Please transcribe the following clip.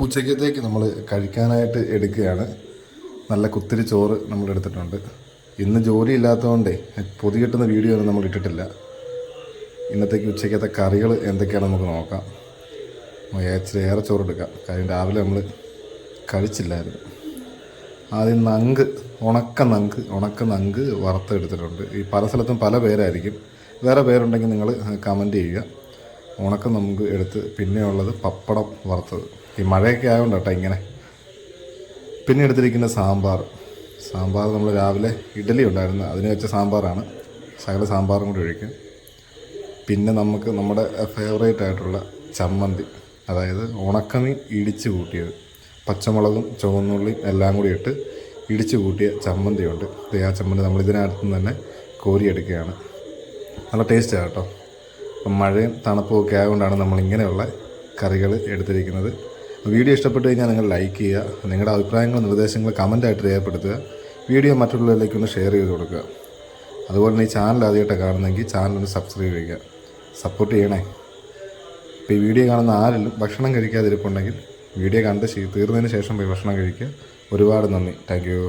ഉച്ചക്കത്തേക്ക് നമ്മൾ കഴിക്കാനായിട്ട് എടുക്കുകയാണ്. നല്ല കുത്തിരി ചോറ് നമ്മൾ എടുത്തിട്ടുണ്ട്. ഇന്ന് ജോലി ഇല്ലാത്തതുകൊണ്ടേ പൊതി കിട്ടുന്ന വീഡിയോ ഒന്നും നമ്മൾ ഇട്ടിട്ടില്ല. ഇന്നത്തേക്ക് ഉച്ചക്കത്തെ കറികൾ എന്തൊക്കെയാണെന്ന് നമുക്ക് നോക്കാം. ഇച്ചിരി ഏറെ ചോറ് എടുക്കാം, കാര്യം രാവിലെ നമ്മൾ കഴിച്ചില്ലായിരുന്നു. ആദ്യം ഉണക്ക നങ്ക് വറുത്തെടുത്തിട്ടുണ്ട്. ഈ പല സ്ഥലത്തും പല പേരായിരിക്കും, വേറെ പേരുണ്ടെങ്കിൽ നിങ്ങൾ കമൻറ്റ് ചെയ്യുക. ഉണക്ക നങ്ക് എടുത്ത്, പിന്നെ ഉള്ളത് പപ്പടം വറുത്തത്. ഈ മഴയൊക്കെ ആയതുകൊണ്ട് കേട്ടോ ഇങ്ങനെ. പിന്നെ എടുത്തിരിക്കുന്ന സാമ്പാർ നമ്മൾ രാവിലെ ഇഡ്ഡലി ഉണ്ടായിരുന്നു, അതിന് വെച്ച സാമ്പാറാണ്. ശകല സാമ്പാറും കൂടി ഒഴിക്കും. പിന്നെ നമുക്ക് നമ്മുടെ ഫേവറേറ്റ് ആയിട്ടുള്ള ചമ്മന്തി, അതായത് ഉണക്കമീൻ ഇടിച്ച് കൂട്ടിയത്, പച്ചമുളകും ചുവന്നുള്ളിയും എല്ലാം കൂടി ഇട്ട് ഇടിച്ച് കൂട്ടിയ ചമ്മന്തിയുണ്ട്. ആ ചമ്മന്തി നമ്മൾ ഇതിനകത്ത് തന്നെ കോരിയെടുക്കുകയാണ്. നല്ല ടേസ്റ്റാണ് കേട്ടോ. അപ്പം മഴയും തണുപ്പും ഒക്കെ ആയതുകൊണ്ടാണ് നമ്മളിങ്ങനെയുള്ള കറികൾ എടുത്തിരിക്കുന്നത്. വീഡിയോ ഇഷ്ടപ്പെട്ട് കഴിഞ്ഞാൽ നിങ്ങൾ ലൈക്ക് ചെയ്യുക. നിങ്ങളുടെ അഭിപ്രായങ്ങളും നിർദ്ദേശങ്ങളും കമൻറ്റായിട്ട് രേഖപ്പെടുത്തുക. വീഡിയോ മറ്റുള്ളവരിലേക്കൊന്ന് ഷെയർ ചെയ്ത് കൊടുക്കുക. അതുപോലെ തന്നെ ഈ ചാനൽ ആദ്യമായിട്ടാണ് കാണുന്നതെങ്കിൽ ചാനലൊന്ന് സബ്സ്ക്രൈബ് ചെയ്യുക, സപ്പോർട്ട് ചെയ്യണേ. ഇപ്പോൾ ഈ വീഡിയോ കാണുന്ന ആരെങ്കിലും ഭക്ഷണം കഴിക്കാതിരിപ്പുണ്ടെങ്കിൽ വീഡിയോ കണ്ട് തീർന്നതിന് ശേഷം പോയി ഭക്ഷണം കഴിക്കുക. ഒരുപാട് നന്ദി. Thank you.